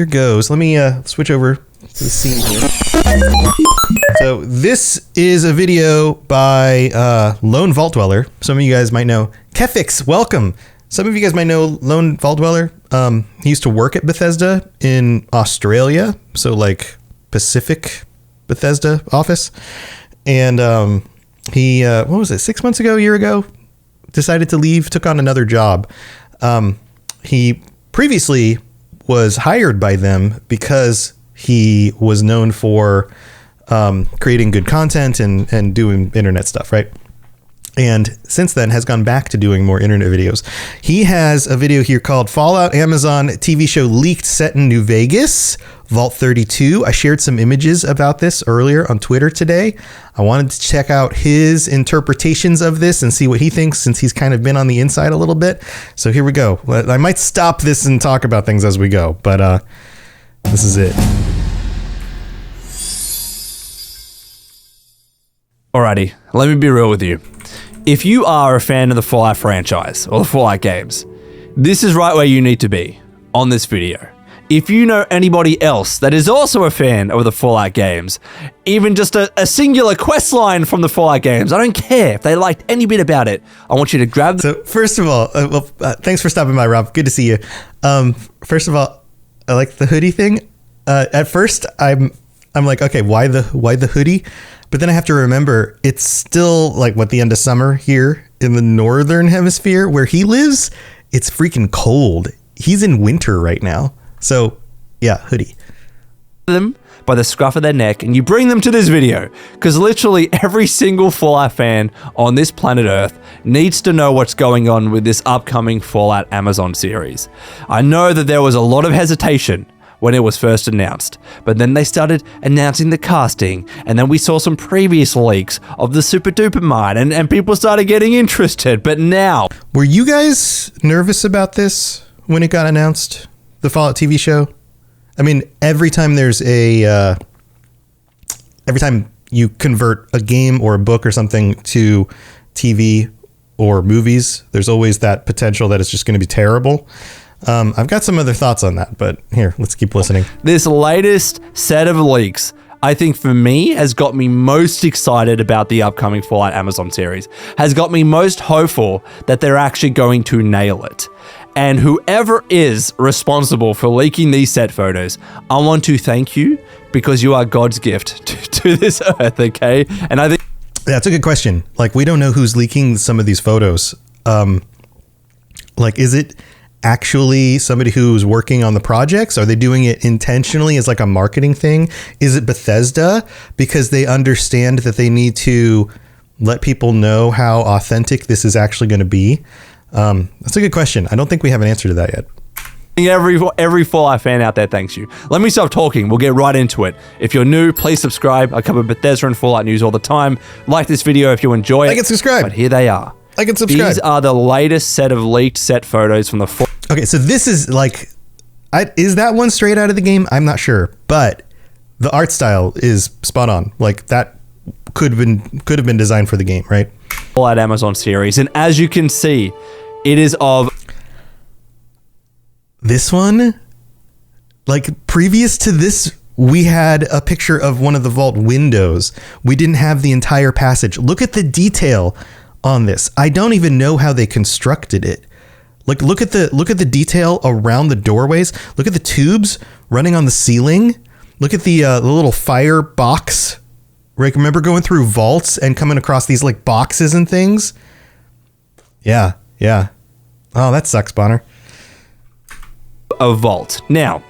here goes. Let me switch over to the scene here. So this is a video by LoneVaultWanderer. Some of you guys might know. Kefix, welcome. Some of you guys might know LoneVaultWanderer. He used to work at Bethesda in Australia, so like Pacific Bethesda office. And he, what was it, 6 months ago, a year ago, decided to leave, took on another job. He previously was hired by them because he was known for creating good content and doing internet stuff, right? And since then has gone back to doing more internet videos. He has a video here called Fallout Amazon TV show leaked set in New Vegas, Vault 32. I shared some images about this earlier on Twitter today. I wanted to check out his interpretations of this and see what he thinks, since he's kind of been on the inside a little bit. So here we go. I might stop this and talk about things as we go, but this is it. Alrighty, let me be real with you. If you are a fan of the Fallout franchise or the Fallout games, this is right where you need to be on this video. If you know anybody else that is also a fan of the Fallout games, even just a singular quest line from the Fallout games, I don't care if they liked any bit about it. I want you to grab So first of all, thanks for stopping by, Rob. Good to see you. First of all, I like the hoodie thing. At first, I'm like, okay, why the hoodie? But then I have to remember it's still like the end of summer here in the northern hemisphere where he lives. It's freaking cold. He's in winter right now. So yeah, hoodie. them by the scruff of their neck and you bring them to this video, because literally every single Fallout fan on this planet Earth needs to know what's going on with this upcoming Fallout Amazon series. I know that there was a lot of hesitation when it was first announced, but then they started announcing the casting, and then we saw some previous leaks of the Super Duper mine, and people started getting interested. But now, were you guys nervous about this when it got announced, the Fallout TV show? I mean, every time you convert a game or a book or something to TV or movies, there's always that potential that it's just going to be terrible. I've got some other thoughts on that, but here, let's keep listening. this latest set of leaks, I think for me, has got me most excited about the upcoming Fallout Amazon series, has got me most hopeful that they're actually going to nail it. And whoever is responsible for leaking these set photos, I want to thank you, because you are God's gift to this earth, okay? And I think that's a good question. Like, we don't know who's leaking some of these photos. Is it actually somebody who's working on the projects? Are they doing it intentionally as like a marketing thing? Is it Bethesda because they understand that they need to let people know how authentic this is actually going to be? That's a good question. I don't think we have an answer to that yet. every Fallout fan out there thanks you. Let me stop talking. We'll get right into it. If you're new, please subscribe. I cover Bethesda and Fallout news all the time. Like this video if you enjoy it. Like and subscribe. But here they are. Like and subscribe. These are the latest set of leaked set photos from the Okay, so this is is that one straight out of the game? I'm not sure, but the art style is spot on. Like, that could have been designed for the game, right? Fallout Amazon series, and as you can see, it is of this one. Like, previous to this, we had a picture of one of the vault windows. We didn't have the entire passage. Look at the detail on this. I don't even know how they constructed it. Like, look at the detail around the doorways. Look at the tubes running on the ceiling. Look at the little fire box. Right? Remember going through vaults and coming across these like boxes and things? Yeah. Oh, that sucks, Bonner. A vault. Now,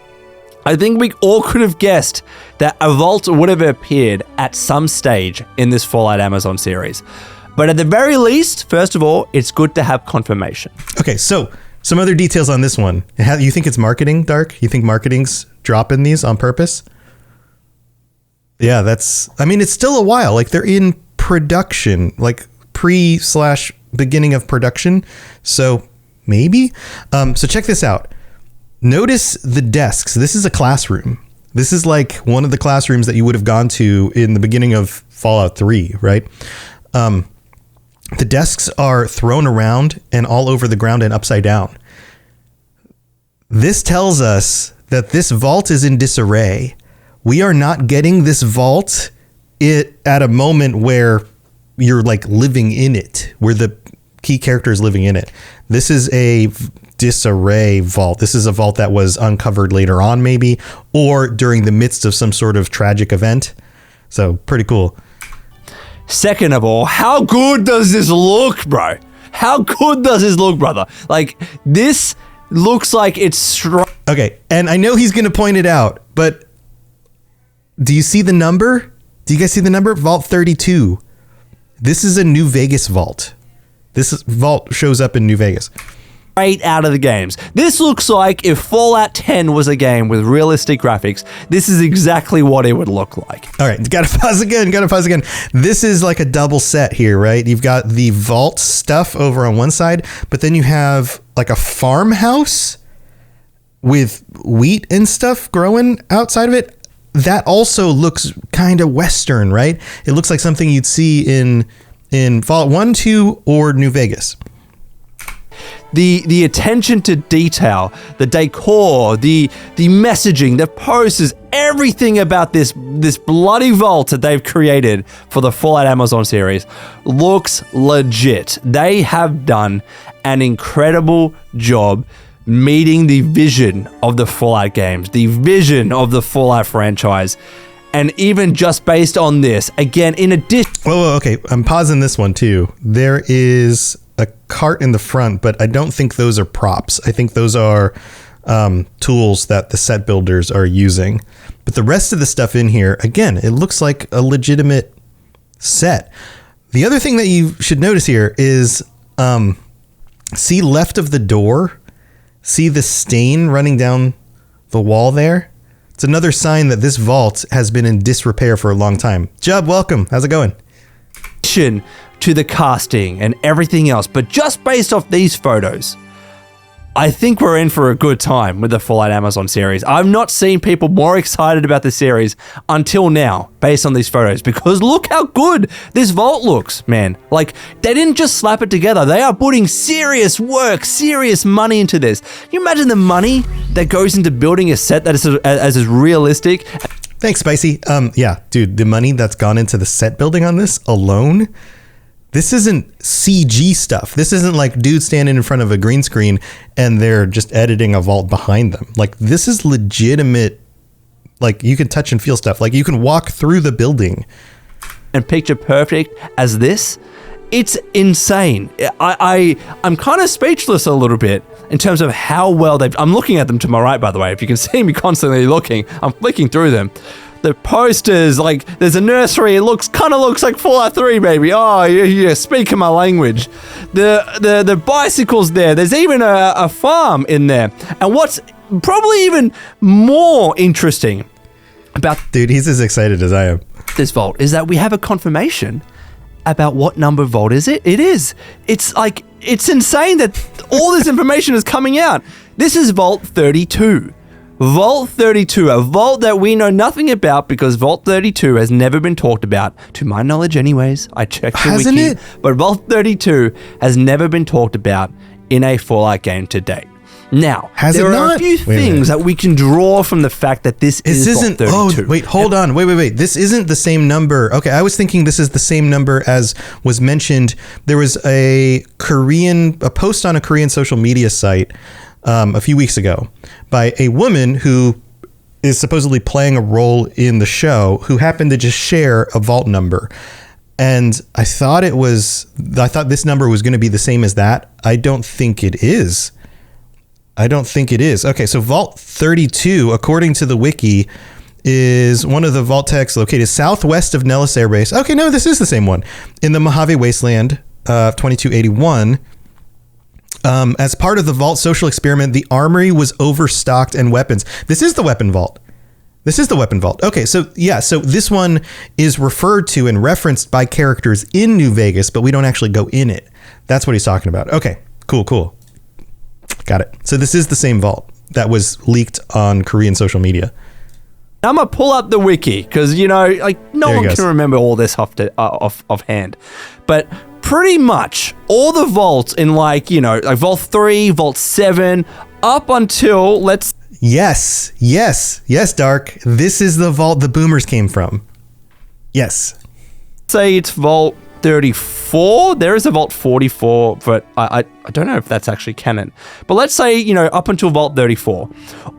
I think we all could have guessed that a vault would have appeared at some stage in this Fallout Amazon series. But at the very least, first of all, it's good to have confirmation. Okay, so some other details on this one. You think it's marketing, Dark? You think marketing's dropping these on purpose? Yeah, it's still a while. Like, they're in production, like pre/beginning of production. So maybe. So check this out. Notice the desks. This is a classroom. This is like one of the classrooms that you would have gone to in the beginning of Fallout 3, right? The desks are thrown around and all over the ground and upside down. This tells us that this vault is in disarray. We are not getting this vault at a moment where you're like living in it, where the key character is living in it. This is a disarray vault. This is a vault that was uncovered later on, maybe, or during the midst of some sort of tragic event. So pretty cool. Second of all, how good does this look, bro? How good does this look, brother? Like, this looks like it's strong. Okay, and I know he's going to point it out, but do you see the number? Do you guys see the number? Vault 32. This is a New Vegas vault. This vault shows up in New Vegas. Right out of the games. This looks like if Fallout 10 was a game with realistic graphics, this is exactly what it would look like. All right, gotta pause again. This is like a double set here, right? You've got the vault stuff over on one side, but then you have like a farmhouse with wheat and stuff growing outside of it. That also looks kind of Western, right? It looks like something you'd see in Fallout 1, 2, or New Vegas. The attention to detail, the decor, the messaging, the posters, everything about this bloody vault that they've created for the Fallout Amazon series looks legit. They have done an incredible job meeting the vision of the Fallout games, the vision of the Fallout franchise. And even just based on this, again, in addition... Whoa, okay, I'm pausing this one too. There is a cart in the front, but I don't think those are props. I think those are tools that the set builders are using. But the rest of the stuff in here, again, it looks like a legitimate set. The other thing that you should notice here is, see left of the door, see the stain running down the wall there? It's another sign that this vault has been in disrepair for a long time. Jub, welcome. How's it going? To the casting and everything else, but just based off these photos, I think we're in for a good time with the Fallout Amazon series. I've not seen people more excited about the series until now, based on these photos, because look how good this vault looks, man. Like, they didn't just slap it together. They are putting serious work, serious money into this. Can you imagine the money that goes into building a set that is as realistic? Thanks, Spicy. Yeah, dude, the money that's gone into the set building on this alone... This isn't CG stuff. This isn't like dudes standing in front of a green screen and they're just editing a vault behind them. Like, this is legitimate. Like, you can touch and feel stuff. Like, you can walk through the building. And picture perfect as this. It's insane. I'm kind of speechless a little bit in terms of how well I'm looking at them to my right, by the way. If you can see me constantly looking, I'm flicking through them. The posters, like, there's a nursery. It kind of looks like Fallout 3, baby. Oh, yeah, speaking my language. The bicycles there. There's even a farm in there. And what's probably even more interesting about... Dude, he's as excited as I am. This vault is that we have a confirmation about what number vault is it. It is. It's like, it's insane that all this information is coming out. This is Vault 32. Vault 32, a vault that we know nothing about because Vault 32 has never been talked about, to my knowledge anyways. I checked the Hasn't wiki, it? But Vault 32 has never been talked about in a Fallout game to date. Now, there are a few things that we can draw from the fact that this isn't Vault 32. Oh, wait, hold on. Wait. This isn't the same number. Okay, I was thinking this is the same number as was mentioned. There was a post on a Korean social media site a few weeks ago by a woman who is supposedly playing a role in the show who happened to just share a vault number. And I thought this number was going to be the same as that. I don't think it is. Okay, so Vault 32, according to the wiki, is one of the vault techs located southwest of Nellis Air Base. Okay, no, this is the same one. In the Mojave Wasteland, 2281. As part of the vault social experiment, the armory was overstocked and weapons. This is the weapon vault. Okay, so this one is referred to and referenced by characters in New Vegas, but we don't actually go in it. That's what he's talking about. Okay, cool. Got it. So this is the same vault that was leaked on Korean social media. I'm going to pull up the wiki because, like, no one can remember all this offhand. But pretty much all the vaults in, like Vault 3, Vault 7, up until, Yes, Dark. This is the vault the boomers came from. Yes. Say it's Vault 34. There is a Vault 44, but I don't know if that's actually canon. But let's say, up until Vault 34,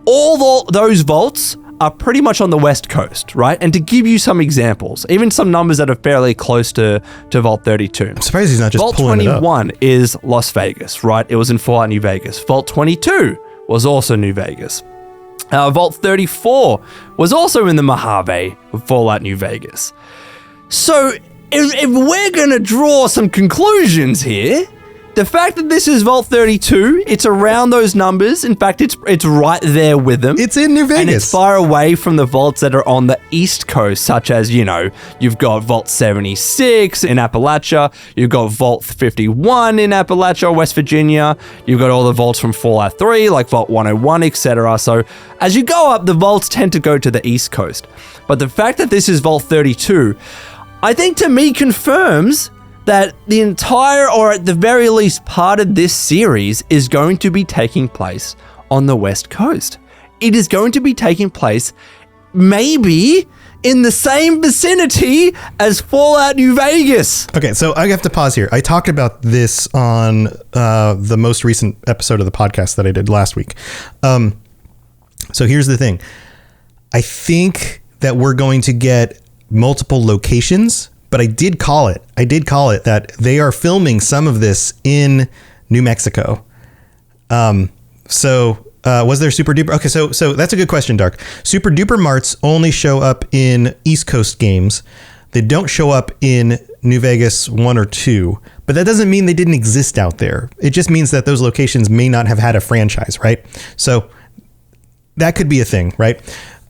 all those vaults are pretty much on the West Coast, right? And to give you some examples, even some numbers that are fairly close to Vault 32. I'm surprised he's not just Vault pulling it up. 21 is Las Vegas, right? It was in Fallout New Vegas. Vault 22 was also New Vegas. Vault 34 was also in the Mojave of Fallout New Vegas. So if we're going to draw some conclusions here, the fact that this is Vault 32, it's around those numbers. In fact, it's right there with them. It's in New Vegas. And it's far away from the vaults that are on the East Coast, such as, you've got Vault 76 in Appalachia, you've got Vault 51 in Appalachia, West Virginia, you've got all the vaults from Fallout 3, like Vault 101, etc. So as you go up, the vaults tend to go to the East Coast. But the fact that this is Vault 32, I think to me confirms that the entire, or at the very least part of this series, is going to be taking place on the West Coast. It is going to be taking place maybe in the same vicinity as Fallout New Vegas. Okay, so I have to pause here. I talked about this on the most recent episode of the podcast that I did last week. So here's the thing. I think that we're going to get multiple locations, but I did call it that they are filming some of this in New Mexico. Was there Super Duper? Okay, so that's a good question, Dark. Super Duper Marts only show up in East Coast games. They don't show up in New Vegas 1 or 2, but that doesn't mean they didn't exist out there. It just means that those locations may not have had a franchise, right? So that could be a thing, right?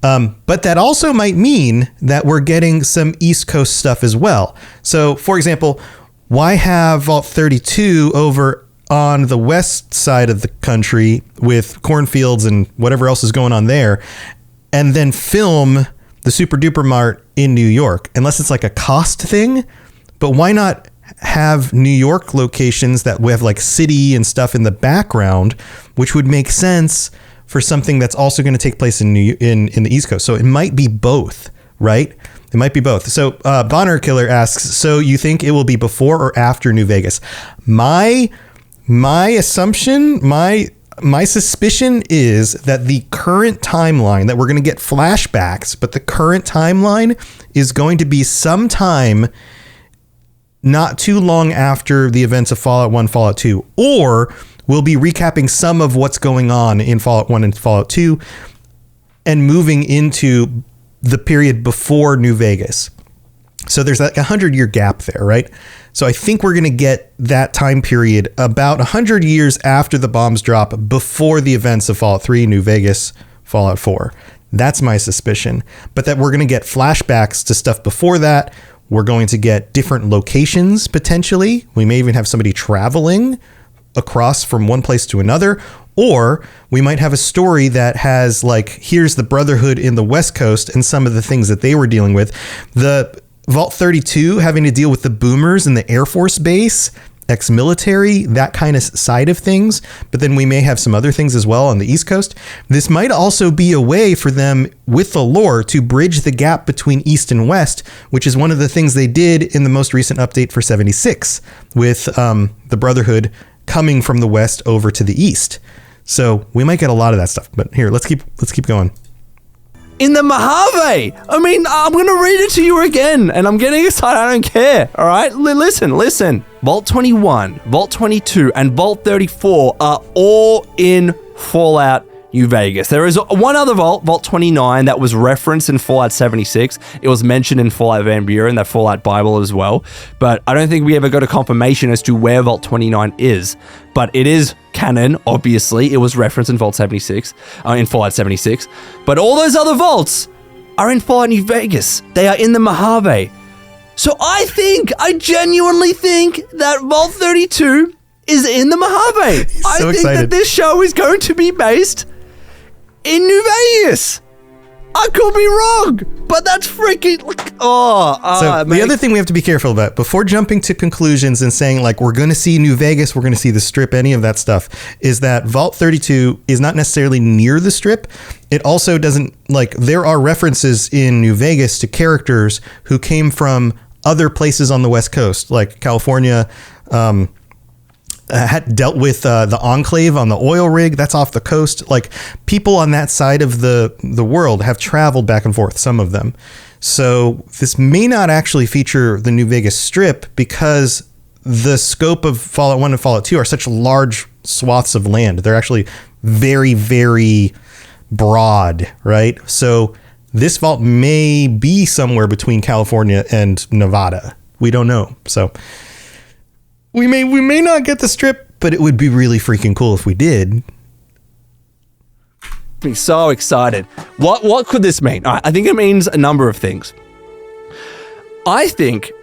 But that also might mean that we're getting some East Coast stuff as well. So, for example, why have Vault 32 over on the west side of the country with cornfields and whatever else is going on there, and then film the Super Duper Mart in New York? Unless it's like a cost thing, but why not have New York locations that we have like city and stuff in the background, which would make sense for something that's also going to take place in the East Coast. So it might be both, right? It might be both. So Bonner Killer asks, so you think it will be before or after New Vegas? My assumption, my suspicion is that the current timeline, that we're going to get flashbacks, but the current timeline is going to be sometime not too long after the events of Fallout 1, Fallout 2, or we'll be recapping some of what's going on in Fallout 1 and Fallout 2 and moving into the period before New Vegas. So there's like 100-year gap there, right? So I think we're going to get that time period about 100 years after the bombs drop, before the events of Fallout 3, New Vegas, Fallout 4. That's my suspicion. But that we're going to get flashbacks to stuff before that. We're going to get different locations, potentially. We may even have somebody traveling across from one place to another, or we might have a story that has like, here's the Brotherhood in the West Coast and some of the things that they were dealing with. The Vault 32 having to deal with the boomers in the Air Force Base, ex-military, that kind of side of things. But then we may have some other things as well on the East Coast. This might also be a way for them with the lore to bridge the gap between East and West, which is one of the things they did in the most recent update for 76 with the Brotherhood coming from the West over to the East. So we might get a lot of that stuff, but here, let's keep going. In the Mojave. I mean, I'm going to read it to you again, and I'm getting excited. I don't care. All right. Listen. Vault 21, Vault 22, and Vault 34 are all in Fallout New Vegas. There is one other vault, Vault 29, that was referenced in Fallout 76. It was mentioned in Fallout Van Buren, that Fallout Bible as well. But I don't think we ever got a confirmation as to where Vault 29 is. But it is canon, obviously. It was referenced in Fallout 76. But all those other vaults are in Fallout New Vegas. They are in the Mojave. So I genuinely think that Vault 32 is in the Mojave. I think that this show is going to be based in New Vegas. I could be wrong, but that's freaking. So the other thing we have to be careful about before jumping to conclusions and saying like we're going to see New Vegas, we're going to see the Strip, any of that stuff, is that Vault 32 is not necessarily near the Strip. It also doesn't like there are references in New Vegas to characters who came from other places on the West Coast, like California. Had dealt with the Enclave on the oil rig that's off the coast. Like people on that side of the world have traveled back and forth, some of them. So this may not actually feature the New Vegas Strip because the scope of Fallout 1 and Fallout 2 are such large swaths of land. They're actually very, very broad, right? So this vault may be somewhere between California and Nevada. We don't know. So we may not get the Strip, but it would be really freaking cool if we did. Me so excited. What could this mean? I think it means a number of things. I think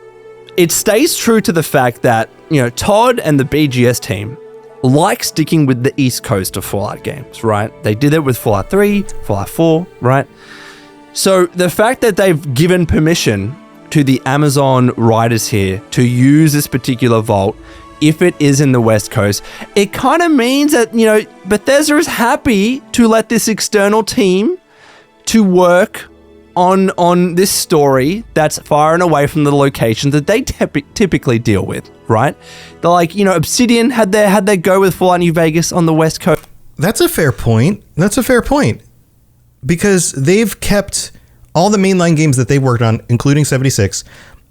it stays true to the fact that, you know, Todd and the BGS team like sticking with the East Coast of Fallout games, right? They did it with Fallout 3, Fallout 4, right? So the fact that they've given permission to the Amazon writers here to use this particular vault, if it is in the West Coast, it kind of means that, you know, Bethesda is happy to let this external team to work on this story that's far and away from the location that they typically deal with, right? They're like, you know, Obsidian had their go with Fallout New Vegas on the West Coast. That's a fair point. Because they've kept all the mainline games that they worked on, including 76,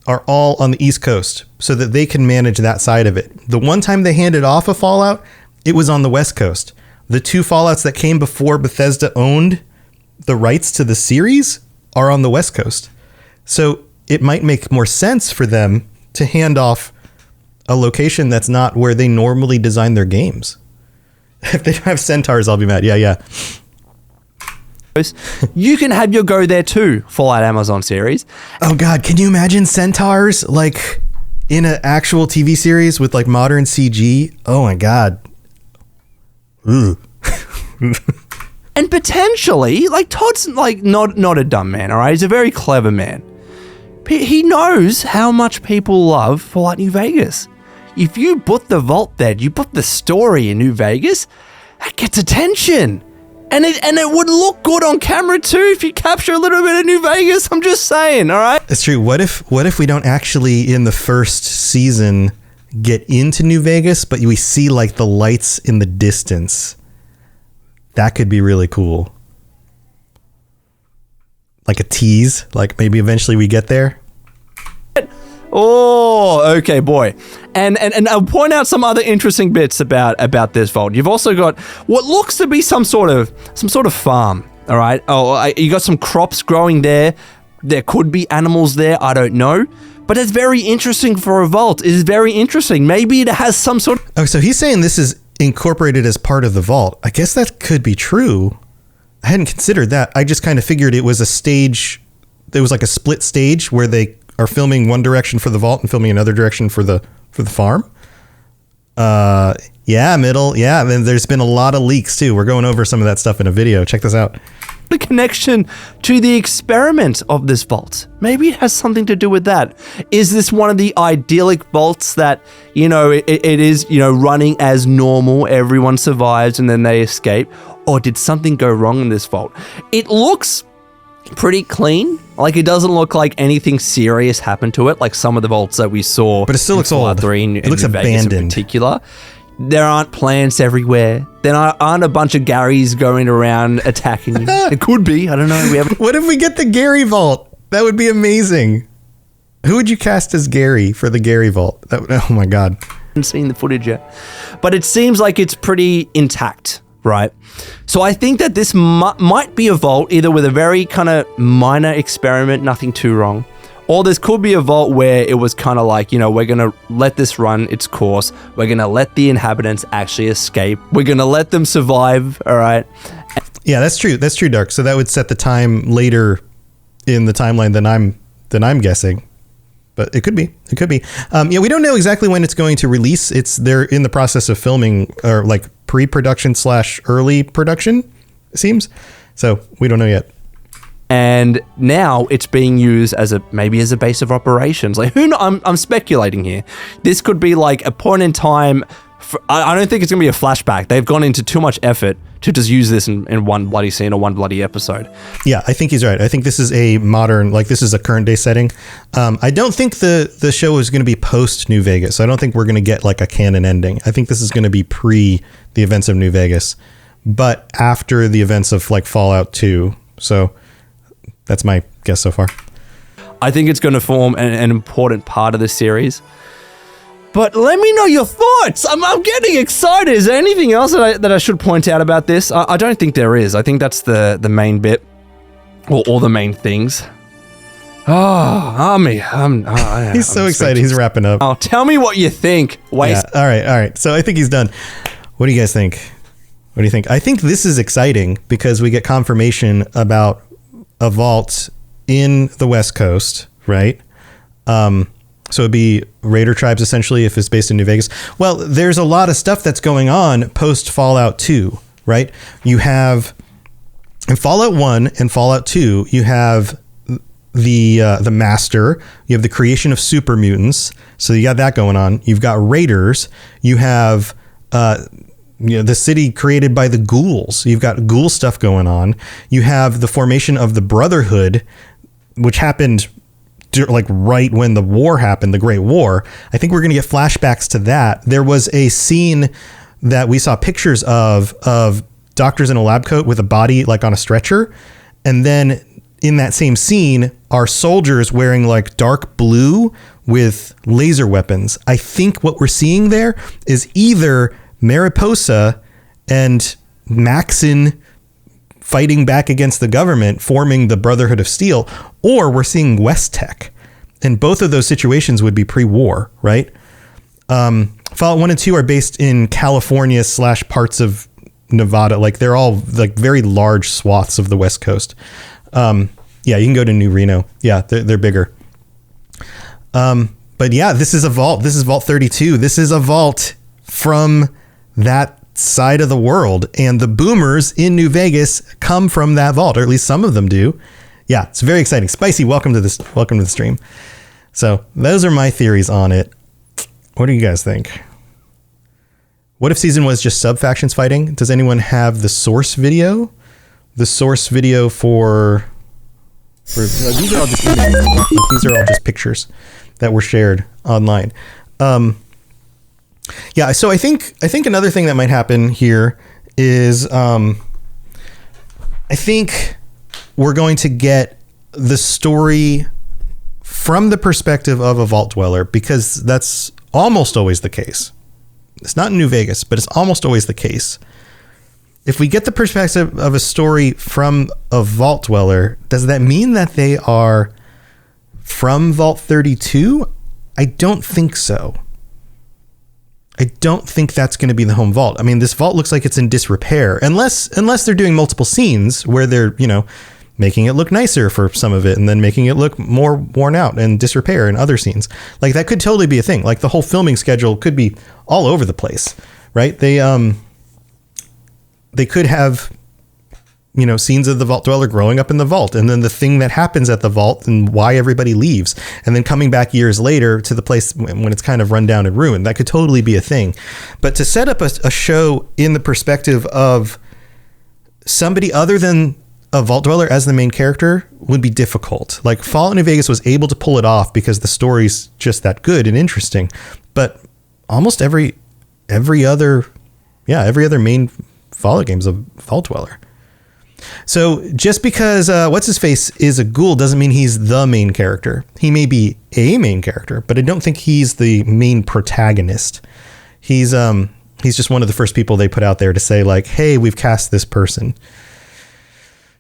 are all on the East Coast so that they can manage that side of it. The one time they handed off a Fallout, it was on the West Coast. The two Fallouts that came before Bethesda owned the rights to the series are on the West Coast. So it might make more sense for them to hand off a location that's not where they normally design their games. If they don't have centaurs, I'll be mad. Yeah. You can have your go there too, Fallout Amazon series. Oh God, can you imagine centaurs like in an actual TV series with like modern CG? Oh my God. Ooh. And potentially, like Todd's like not a dumb man, all right? He's a very clever man. He knows how much people love Fallout New Vegas. If you put the vault there, you put the story in New Vegas, that gets attention. And it would look good on camera too if you capture a little bit of New Vegas. I'm just saying, all right? That's true. What if we don't actually in the first season get into New Vegas, but we see like the lights in the distance? That could be really cool. Like a tease, like maybe eventually we get there. Oh, okay, boy. And I'll point out some other interesting bits about this vault. You've also got what looks to be some sort of farm, all right? Oh, you got some crops growing there. There could be animals there, I don't know. But it's very interesting for a vault. It is very interesting. Maybe it has some sort of... Oh, so he's saying this is incorporated as part of the vault. I guess that could be true. I hadn't considered that. I just kind of figured it was a stage. There was like a split stage where they are filming one direction for the vault and filming another direction for the farm. Middle. Yeah, and then there's been a lot of leaks too. We're going over some of that stuff in a video. Check this out. The connection to the experiment of this vault. Maybe it has something to do with that. Is this one of the idyllic vaults that, you know, it is, you know, running as normal, everyone survives and then they escape? Or did something go wrong in this vault? It looks pretty clean. Like it doesn't look like anything serious happened to it, like some of the vaults that we saw. But it still looks old. It looks abandoned. In particular. There aren't plants everywhere. There aren't a bunch of Garys going around attacking you. It could be. I don't know. What if we get the Gary vault? That would be amazing. Who would you cast as Gary for the Gary vault? Oh my God. I haven't seen the footage yet. But it seems like it's pretty intact, right? So I think that this might be a vault either with a very kind of minor experiment, nothing too wrong. Or this could be a vault where it was kind of like, you know, we're going to let this run its course. We're going to let the inhabitants actually escape. We're going to let them survive, all right? Yeah, that's true. That's true, Dark. So that would set the time later in the timeline than I'm guessing. But it could be. It could be. Yeah, we don't know exactly when it's going to release. They're in the process of filming, or like pre-production / early production, it seems. So we don't know yet. and now it's being used as maybe as a base of operations. Like, I'm speculating here. This could be like a point in time. I don't think it's gonna be a flashback. They've gone into too much effort to just use this in one bloody scene or one bloody episode. Yeah, I think he's right. I think this is a modern, like this is a current day setting. I don't think the show is going to be post New Vegas. I don't think we're going to get like a canon ending. I think this is going to be pre the events of New Vegas, but after the events of like Fallout 2. So that's my guess so far. I think it's going to form an important part of the series. But let me know your thoughts. I'm getting excited. Is there anything else that I should point out about this? I don't think there is. I think that's the main bit, or all the main things. He's so excited. He's wrapping up. Oh, tell me what you think. Yeah. All right. So I think he's done. What do you guys think? What do you think? I think this is exciting because we get confirmation about a vault in the West Coast, right? So it'd be Raider tribes essentially if it's based in New Vegas. Well, there's a lot of stuff that's going on post Fallout 2, right? You have in Fallout 1 and Fallout 2, you have the Master, you have the creation of super mutants. So you got that going on. You've got Raiders. You have the city created by the ghouls. You've got ghoul stuff going on. You have the formation of the Brotherhood, which happened like right when the war happened, the Great War. I think we're going to get flashbacks to that. There was a scene that we saw pictures of doctors in a lab coat with a body like on a stretcher. And then in that same scene are soldiers wearing like dark blue with laser weapons. I think what we're seeing there is either Mariposa and Maxon fighting back against the government, forming the Brotherhood of Steel, or we're seeing West Tech. And both of those situations would be pre-war, right? Fallout 1 and 2 are based in California / parts of Nevada. Like they're all like very large swaths of the West Coast. Yeah, you can go to New Reno. Yeah, they're bigger. But yeah, this is a vault. This is Vault 32. This is a vault from that side of the world, and the boomers in New Vegas come from that vault, or at least some of them do. Yeah, it's very exciting. Spicy, welcome to the stream. So those are my theories on it. What do you guys think? What if season was just sub factions fighting? Does anyone have the source video? The source video for these are all just images. These are all just pictures that were shared online. Yeah, so I think another thing that might happen here is I think we're going to get the story from the perspective of a Vault Dweller, because that's almost always the case. It's not in New Vegas, but it's almost always the case. If we get the perspective of a story from a Vault Dweller, does that mean that they are from Vault 32? I don't think so. I don't think that's going to be the home vault. I mean, this vault looks like it's in disrepair, unless they're doing multiple scenes where they're, making it look nicer for some of it and then making it look more worn out and disrepair in other scenes. Like that could totally be a thing. Like the whole filming schedule could be all over the place, right? They could have, scenes of the Vault Dweller growing up in the vault, and then the thing that happens at the vault and why everybody leaves, and then coming back years later to the place when it's kind of run down and ruined. That could totally be a thing. But to set up a show in the perspective of somebody other than a Vault Dweller as the main character would be difficult. Like Fallout New Vegas was able to pull it off because the story's just that good and interesting. But almost every other main Fallout game's a Vault Dweller. So just because what's his face is a ghoul doesn't mean he's the main character. He may be a main character, but I don't think he's the main protagonist. He's just one of the first people they put out there to say like, hey, we've cast this person.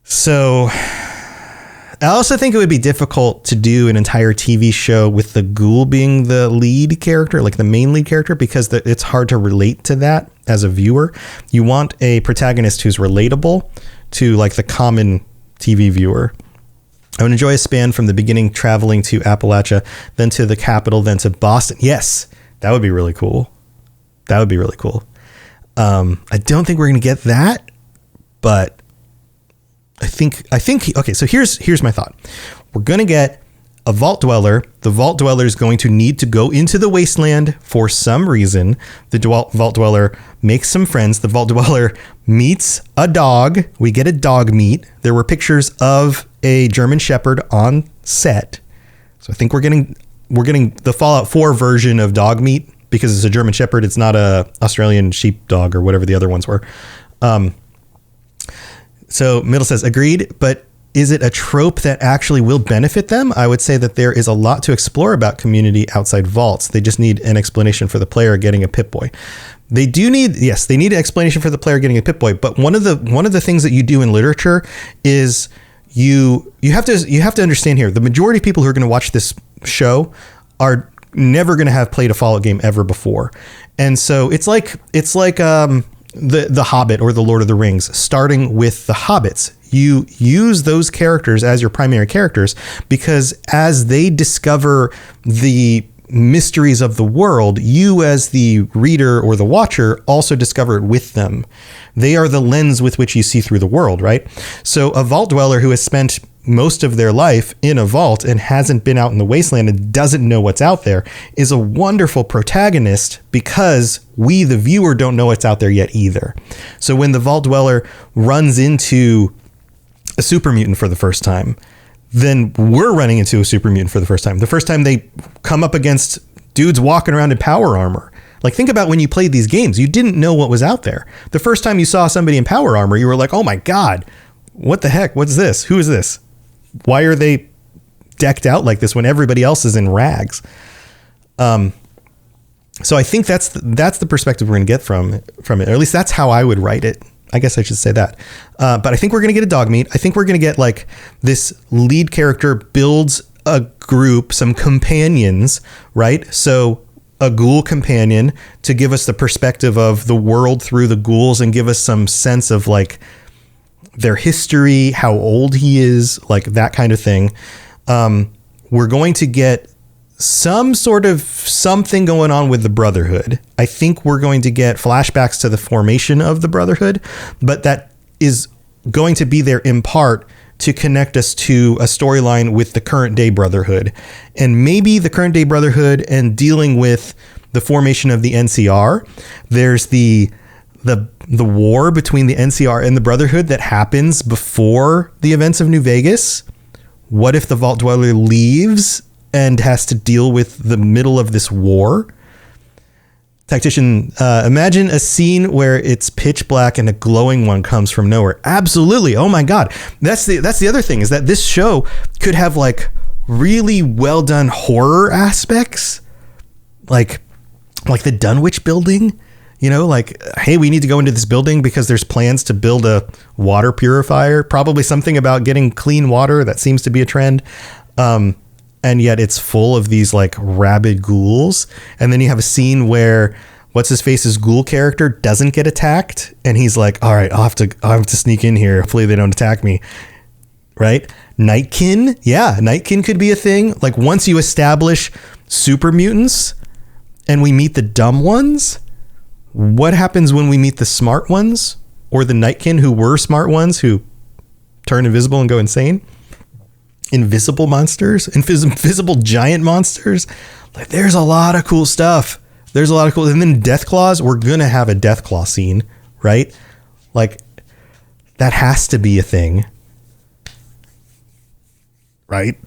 So I also think it would be difficult to do an entire TV show with the ghoul being the lead character, like the main lead character, because it's hard to relate to that as a viewer. You want a protagonist who's relatable to like the common TV viewer. I would enjoy a span from the beginning, traveling to Appalachia, then to the capital, then to Boston. Yes, that would be really cool. I don't think we're going to get that, but I think. Okay, so here's my thought. We're gonna get a vault dweller. The vault dweller is going to need to go into the wasteland for some reason. The vault dweller makes some friends. The vault dweller meets a dog. We get a dog meet. There were pictures of a German Shepherd on set. So I think we're getting the Fallout 4 version of dog meat because it's a German Shepherd. It's not a Australian sheepdog or whatever the other ones were. So Middle says, agreed, but is it a trope that actually will benefit them? I would say that there is a lot to explore about community outside vaults. They just need an explanation for the player getting a Pip-Boy. They need an explanation for the player getting a Pip-Boy. But one of the things that you do in literature is you have to understand here. The majority of people who are going to watch this show are never going to have played a Fallout game ever before, and so it's like the Hobbit or the Lord of the Rings, starting with the hobbits. You use those characters as your primary characters because as they discover the mysteries of the world, you as the reader or the watcher also discover it with them. They are the lens with which you see through the world, right? So a vault dweller who has spent most of their life in a vault and hasn't been out in the wasteland and doesn't know what's out there is a wonderful protagonist because we, the viewer, don't know what's out there yet either. So when the vault dweller runs into a super mutant for the first time, then we're running into a super mutant for the first time. The first time they come up against dudes walking around in power armor. Like, think about when you played these games, you didn't know what was out there. The first time you saw somebody in power armor, you were like, oh my God, what the heck? What's this? Who is this? Why are they decked out like this when everybody else is in rags? So I think that's the perspective we're going to get from it, or at least that's how I would write it. I guess I should say that. But I think we're going to get a dog meat. I think we're going to get like this lead character builds a group, some companions, right? So a ghoul companion to give us the perspective of the world through the ghouls and give us some sense of like their history, how old he is, like that kind of thing. We're going to get some sort of something going on with the Brotherhood. I think we're going to get flashbacks to the formation of the Brotherhood, but that is going to be there in part to connect us to a storyline with the current day Brotherhood. And maybe the current day Brotherhood and dealing with the formation of the NCR. There's the war between the NCR and the Brotherhood that happens before the events of New Vegas. What if the Vault Dweller leaves and has to deal with the middle of this war? Tactician, imagine a scene where it's pitch black and a glowing one comes from nowhere. Absolutely. Oh my God. That's the other thing, is that this show could have like really well done horror aspects, like the Dunwich building, you know, like, hey, we need to go into this building because there's plans to build a water purifier, probably something about getting clean water. That seems to be a trend. And yet it's full of these like rabid ghouls. And then you have a scene where what's his face's ghoul character doesn't get attacked. And he's like, all right, I'll have to sneak in here. Hopefully they don't attack me. Right. Nightkin. Yeah. Nightkin could be a thing. Like, once you establish super mutants and we meet the dumb ones, what happens when we meet the smart ones or the Nightkin who were smart ones who turn invisible and go insane? Invisible monsters, invisible giant monsters. Like, there's a lot of cool stuff. There's a lot of cool. And then Deathclaws, we're going to have a Deathclaw scene, right? Like, that has to be a thing, right?